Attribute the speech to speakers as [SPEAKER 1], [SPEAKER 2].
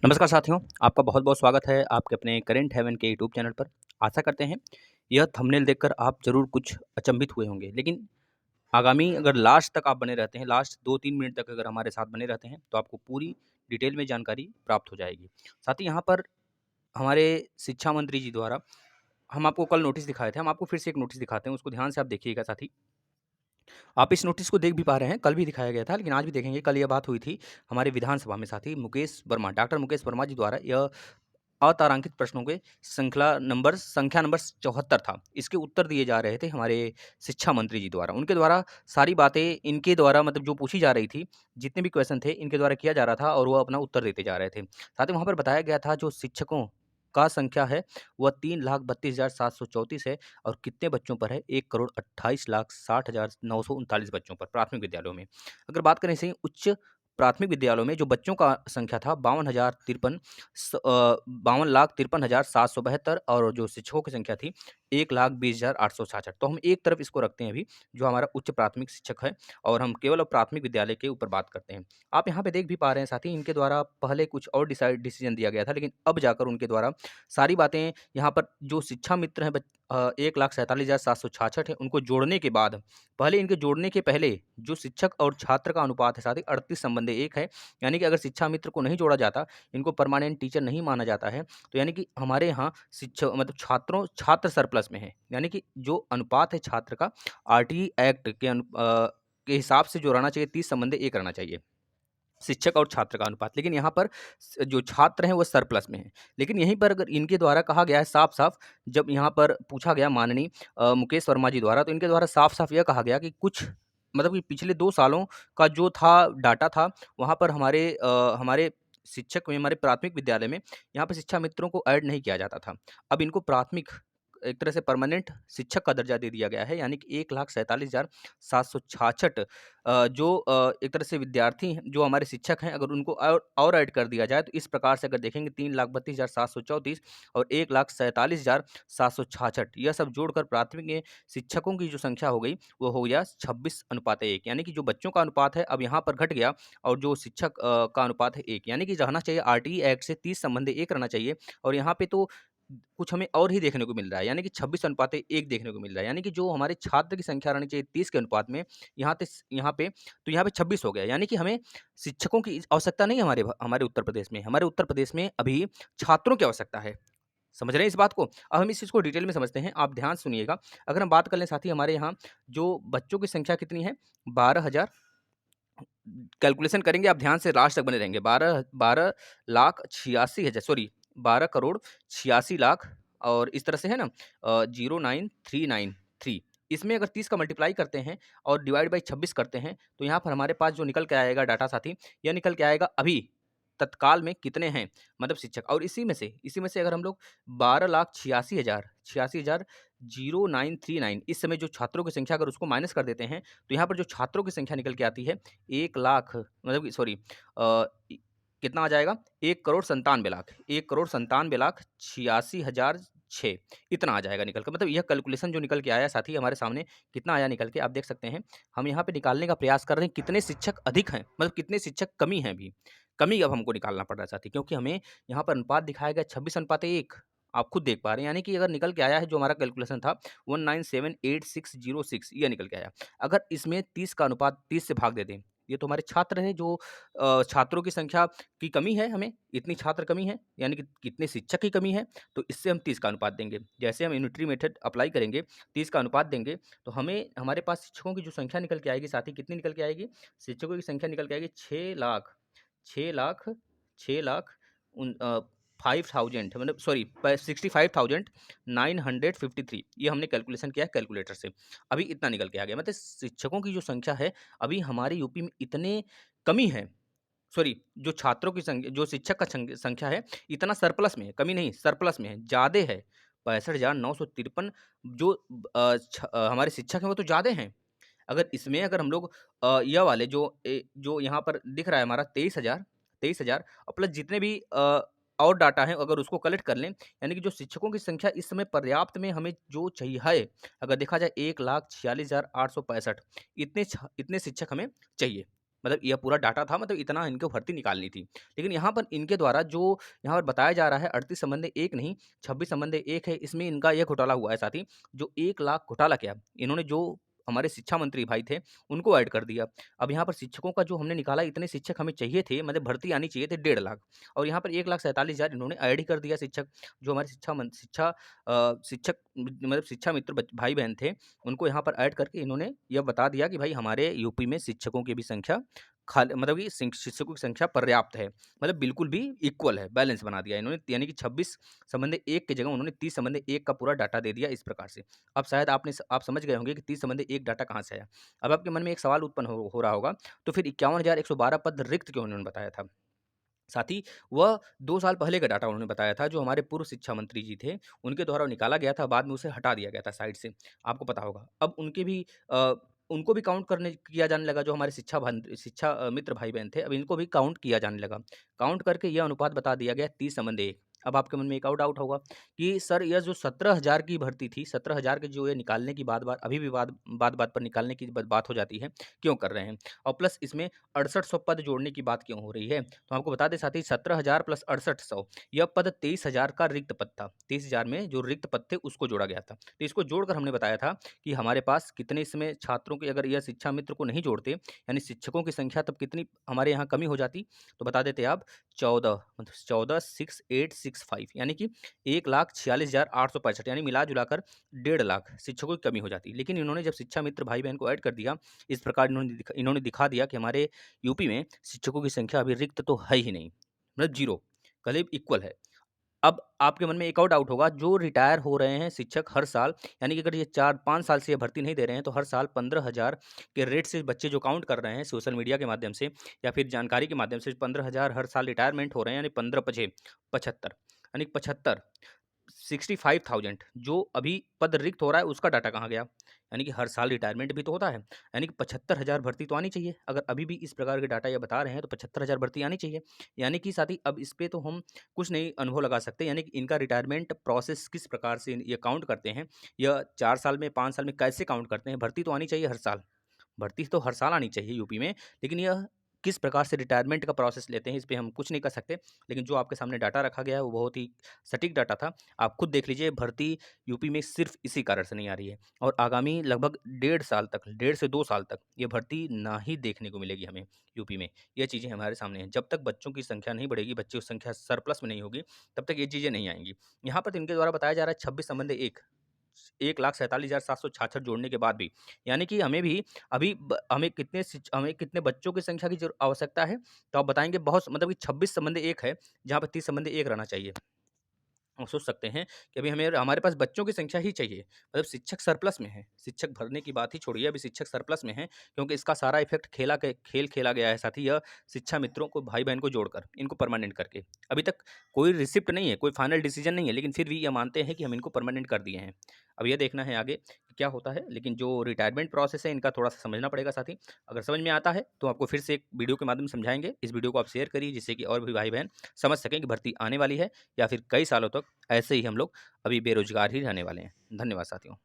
[SPEAKER 1] नमस्कार साथियों, आपका बहुत-बहुत स्वागत है आपके अपने करेंट हेवन के यूट्यूब चैनल पर। आशा करते हैं यह थंबनेल देखकर आप ज़रूर कुछ अचंभित हुए होंगे, लेकिन आगामी अगर लास्ट तक आप बने रहते हैं, लास्ट 2-3 मिनट तक अगर हमारे साथ बने रहते हैं, तो आपको पूरी डिटेल में जानकारी प्राप्त हो जाएगी। साथ ही यहाँ पर हमारे शिक्षा मंत्री जी द्वारा हम आपको कल नोटिस दिखाए थे, हम आपको फिर से एक नोटिस दिखाते हैं, उसको ध्यान से आप देखिएगा साथी। आप इस नोटिस को देख भी पा रहे हैं, कल भी दिखाया गया था, लेकिन आज भी देखेंगे। कल यह बात हुई थी हमारे विधानसभा में साथी मुकेश वर्मा, डॉक्टर मुकेश वर्मा जी द्वारा यह अतारांकित प्रश्नों के संख्या नंबर 74 था। इसके उत्तर दिए जा रहे थे हमारे शिक्षा मंत्री जी द्वारा। उनके द्वारा सारी बातें इनके द्वारा मतलब जो पूछी जा रही थी, जितने भी क्वेश्चन थे इनके द्वारा किया जा रहा था और वो अपना उत्तर देते जा रहे थे। साथ ही वहाँ पर बताया गया था जो शिक्षकों का संख्या है वह 3,32,734 है और कितने बच्चों पर है 1,28,60,939 बच्चों पर प्राथमिक विद्यालयों में। अगर बात करें इसे उच्च प्राथमिक विद्यालयों में जो बच्चों का संख्या था 52,53,772 और जो शिक्षकों की संख्या थी 1,20,866। तो हम एक तरफ इसको रखते हैं अभी, जो हमारा उच्च प्राथमिक शिक्षक है और हम केवल अब प्राथमिक विद्यालय के ऊपर बात करते हैं। आप यहाँ पे देख भी पा रहे हैं साथी, इनके द्वारा पहले कुछ और डिसीजन दिया गया था, लेकिन अब जाकर उनके द्वारा सारी बातें यहाँ पर जो शिक्षा मित्र हैं 1,47,766 है, उनको जोड़ने के बाद पहले इनके जोड़ने के पहले जो शिक्षक और छात्र का अनुपात है साथी 38 संबंधी 1 है। यानी कि अगर शिक्षा मित्र को नहीं जोड़ा जाता, इनको परमानेंट टीचर नहीं माना जाता है, तो यानी कि हमारे यहाँ शिक्षक मतलब छात्र सरप्लस में है। यानी कि जो अनुपात है छात्र का आरटीई एक्ट के हिसाब से जो रहना चाहिए 30 संबंधी 1 रहना चाहिए। शिक्षक और छात्र का अनुपात, लेकिन यहाँ पर जो छात्र हैं वो सरप्लस में हैं। लेकिन यहीं पर अगर इनके द्वारा कहा गया है साफ-साफ, जब यहाँ पर पूछा गया माननीय मुकेश वर्मा जी द्वारा, तो इनके द्वारा साफ-साफ यह कहा गया कि कुछ मतलब कि पिछले 2 सालों का जो था डाटा था, वहाँ पर हमारे शिक्षक में हमारे प्राथमिक विद्यालय में यहाँ पे शिक्षा मित्रों को ऐड नहीं किया जाता था। अब इनको प्राथमिक एक तरह से परमानेंट शिक्षक का दर्जा दे दिया गया है, यानी कि 1,47,766 एक तरह से विद्यार्थी हैं, जो हमारे शिक्षक हैं, अगर उनको और ऐड कर दिया जाए, तो इस प्रकार से अगर देखेंगे 3,32,734 और 1,47,766 यह सब जोड़कर प्राथमिक में शिक्षकों की जो संख्या हो गई, वो हो गया 26:1, यानी कि जो बच्चों का अनुपात है, अब यहाँ पर घट गया और जो शिक्षक का अनुपात है 1, यानी कि रहना चाहिए आरटीई एक्ट से 30 संबंधी 1 रहना चाहिए और यहाँ पे तो कुछ हमें और ही देखने को मिल रहा है, यानी कि 26:1 देखने को मिल रहा है। यानी कि जो हमारे छात्र की संख्या रहनी चाहिए 30 के अनुपात में, यहाँ पे 26 हो गया। यानी कि हमें शिक्षकों की आवश्यकता नहीं है हमारे उत्तर प्रदेश में। हमारे उत्तर प्रदेश में अभी छात्रों की आवश्यकता है। समझ रहे हैं इस बात को? अब हम इस चीज़ को डिटेल में समझते हैं, आप ध्यान सुनिएगा। अगर हम बात कर लें साथी, हमारे यहाँ जो बच्चों की संख्या कितनी है? 12,000 कैलकुलेशन करेंगे, आप ध्यान से लास्ट तक बने रहेंगे। 12 करोड़ 86 लाख और इस तरह से है ना 09393। इसमें अगर 30 का मल्टीप्लाई करते हैं और डिवाइड बाई 26 करते हैं, तो यहाँ पर हमारे पास जो निकल के आएगा डाटा साथी, यह निकल के आएगा अभी तत्काल में कितने हैं मतलब शिक्षक। और इसी में से अगर हम लोग 12,86,000 इस समय जो छात्रों की संख्या अगर उसको माइनस कर देते हैं, तो यहाँ पर जो छात्रों की संख्या निकल के आती है 1 लाख मतलब कि सॉरी कितना आ जाएगा 1,97,86,006 इतना आ जाएगा निकल कर। मतलब यह कैलकुलेशन जो निकल के आया साथी हमारे सामने कितना आया निकल के, आप देख सकते हैं। हम यहाँ पे निकालने का प्रयास कर रहे हैं कितने शिक्षक अधिक हैं, मतलब कितने शिक्षक कमी हैं अभी। कमी अब हमको निकालना पड़ रहा है साथी, क्योंकि हमें यहाँ पर अनुपात दिखाया गया 26:1, आप खुद देख पा रहे हैं। यानी कि अगर निकल के आया है जो हमारा कैलकुलेशन था 1978606 यह निकल के आया। अगर इसमें 30 का अनुपात 30 से भाग दे दें, ये तो हमारे छात्र हैं जो छात्रों की संख्या की कमी है, हमें इतनी छात्र कमी है, यानी कि कितने शिक्षक की कमी है, तो इससे हम 30 का अनुपात देंगे। जैसे हम यूनिटरी मेथड अप्लाई करेंगे, 30 का अनुपात देंगे, तो हमें हमारे पास शिक्षकों की जो संख्या निकल के आएगी साथी, कितनी निकल के आएगी? शिक्षकों की संख्या निकल के आएगी 5,000 मतलब सॉरी 65,953, ये हमने कैलकुलेशन किया है कैलकुलेटर से। अभी इतना निकल के आ गया, मतलब शिक्षकों की जो संख्या है अभी हमारे यूपी में इतने कमी है, सॉरी जो छात्रों की संख्या जो शिक्षक का संख्या है इतना सरप्लस में है, कमी नहीं सरप्लस में है, ज़्यादा है। 65,953 जो हमारे शिक्षक हैं वो तो ज़्यादा हैं। अगर हम लोग यह वाले जो यहाँ पर दिख रहा है हमारा 23,000 और प्लस जितने भी और डाटा है अगर उसको कलेक्ट कर लें, यानी कि जो शिक्षकों की संख्या इस समय पर्याप्त में हमें जो चाहिए है, अगर देखा जाए 1,46,865 इतने शिक्षक हमें चाहिए। मतलब यह पूरा डाटा था, मतलब इतना इनको भर्ती निकालनी थी। लेकिन यहाँ पर इनके द्वारा जो यहाँ पर बताया जा रहा है 38 संबंधी 1 नहीं, 26 संबंधी 1 है, इसमें इनका यह घोटाला हुआ है साथी, जो 1 लाख घोटाला किया। इन्होंने जो हमारे शिक्षा मंत्री भाई थे, उनको ऐड कर दिया। अब यहाँ पर शिक्षकों का जो हमने निकाला, इतने शिक्षक हमें चाहिए थे, मतलब भर्ती आनी चाहिए थे 1.5 लाख, और यहाँ पर 1,47,000 इन्होंने ऐड ही कर दिया शिक्षक। जो हमारे शिक्षक मतलब शिक्षा मित्र भाई-बहन थे, उनको यहाँ पर ऐड करके इन्होंने यह बता दिया कि भाई हमारे यूपी में शिक्षकों की भी संख्या मतलब कि शिक्षकों की संख्या पर्याप्त है, मतलब बिल्कुल भी इक्वल है, बैलेंस बना दिया इन्होंने, यानी कि 26 संबंधी 1 की जगह उन्होंने 30 संबंधी 1 का पूरा डाटा दे दिया इस प्रकार से। अब शायद आप समझ गए होंगे कि 30 संबंधी 1 डाटा कहाँ से आया। अब आपके मन में एक सवाल उत्पन्न हो रहा होगा, तो फिर 51,112 पद रिक्त क्यों उन्होंने बताया था? साथ ही वह 2 साल पहले का डाटा उन्होंने बताया था, जो हमारे पूर्व शिक्षा मंत्री जी थे, उनके द्वारा निकाला गया था, बाद में उसे हटा दिया गया था साइड से, आपको पता होगा। अब उनको भी काउंट किया जाने लगा, जो हमारे शिक्षा मित्र भाई-बहन थे, अब इनको भी काउंट किया जाने लगा। काउंट करके यह अनुपात बता दिया गया 30 संबंधी 1। अब आपके मन में एक और डाउट होगा कि सर यह जो 17,000 की भर्ती थी, 17,000 के जो ये निकालने की बात-बात अभी भी बात-बात पर निकालने की बात हो जाती है, क्यों कर रहे हैं? और प्लस इसमें 6800 पद जोड़ने की बात क्यों हो रही है? तो आपको बता दें साथ ही 17,000 प्लस 6800, यह पद 23,000 का रिक्त पद था। 23,000 में जो रिक्त पद थे उसको जोड़ा गया था। तो इसको जोड़कर हमने बताया था कि हमारे पास कितने इसमें छात्रों की, अगर यह शिक्षा मित्र को नहीं जोड़ते, यानी शिक्षकों की संख्या तब कितनी हमारे यहाँ कमी हो जाती? तो बता देते आप 14, मतलब 14,6865, यानी कि 1,46,865, यानी मिला-जुला कर 1.5 लाख शिक्षकों की कमी हो जाती। लेकिन इन्होंने जब शिक्षा मित्र भाई-बहन को ऐड कर दिया, इस प्रकार इन्होंने दिखा दिया कि हमारे यूपी में शिक्षकों की संख्या अभी रिक्त तो है ही नहीं, मतलब 0, करीब इक्वल है। अब आपके मन में एक और डाउट होगा, जो रिटायर हो रहे हैं शिक्षक हर साल, यानी कि अगर ये 4-5 साल से ये भर्ती नहीं दे रहे हैं, तो हर साल 15,000 के रेट से बच्चे जो काउंट कर रहे हैं सोशल मीडिया के माध्यम से या फिर जानकारी के माध्यम से, 15,000 हर साल रिटायरमेंट हो रहे हैं, यानी 15 पछे 75, यानी 75 65,000 जो अभी पद रिक्त हो रहा है, उसका डाटा कहाँ गया? यानी कि हर साल रिटायरमेंट भी तो होता है, यानी कि 75,000 भर्ती तो आनी चाहिए। अगर अभी भी इस प्रकार के डाटा ये बता रहे हैं, तो 75,000 भर्ती आनी चाहिए। यानी कि साथी अब इस पे तो हम कुछ नहीं अनुभव लगा सकते, यानी कि इनका रिटायरमेंट प्रोसेस किस प्रकार से ये काउंट करते हैं, या 4 साल में, 5 साल में कैसे काउंट करते हैं? भर्ती तो आनी चाहिए हर साल। भर्ती तो हर साल आनी चाहिए यूपी में, लेकिन यह किस प्रकार से रिटायरमेंट का प्रोसेस लेते हैं, इस पे हम कुछ नहीं कर सकते। लेकिन जो आपके सामने डाटा रखा गया है, वो बहुत ही सटीक डाटा था। आप खुद देख लीजिए, भर्ती यूपी में सिर्फ़ इसी कारण से नहीं आ रही है, और आगामी लगभग 1.5 साल तक, 1.5 से 2 साल तक ये भर्ती ना ही देखने को मिलेगी हमें यूपी में। ये चीज़ें हमारे सामने हैं। जब तक बच्चों की संख्या नहीं बढ़ेगी, बच्चों की संख्या सरप्लस में नहीं होगी, तब तक ये चीज़ें नहीं आएँगी। यहाँ पर तो इनके द्वारा बताया जा रहा है 26 संबंधी 1, 1,47,766 जोड़ने के बाद भी, यानी कि हमें भी अभी हमें कितने बच्चों की संख्या की आवश्यकता है? तो आप बताएँगे बहुत, मतलब कि 26 संबंधी 1 है, जहाँ पर 30 संबंधी 1 रहना चाहिए। आप सोच सकते हैं कि अभी हमारे पास बच्चों की संख्या ही चाहिए, मतलब शिक्षक सरप्लस में है। शिक्षक भरने की बात ही छोड़िए, अभी शिक्षक सरप्लस में है, क्योंकि इसका सारा इफ़ेक्ट खेल खेला गया है, साथ ही यह शिक्षा मित्रों को, भाई-बहन को जोड़कर, इनको परमानेंट करके। अभी तक कोई रिसिप्ट नहीं है, कोई फाइनल डिसीज़न नहीं है, लेकिन फिर भी ये मानते हैं कि हम इनको परमानेंट कर दिए हैं। अब ये देखना है आगे कि क्या होता है, लेकिन जो रिटायरमेंट प्रोसेस है, इनका थोड़ा-सा समझना पड़ेगा साथी। अगर समझ में आता है, तो आपको फिर से एक वीडियो के माध्यम से समझाएँगे। इस वीडियो को आप शेयर करिए, जिससे कि और भी भाई-बहन समझ सकें कि भर्ती आने वाली है, या फिर कई सालों तक ऐसे ही हम लोग अभी बेरोज़गार ही रहने वाले हैं। धन्यवाद साथियों।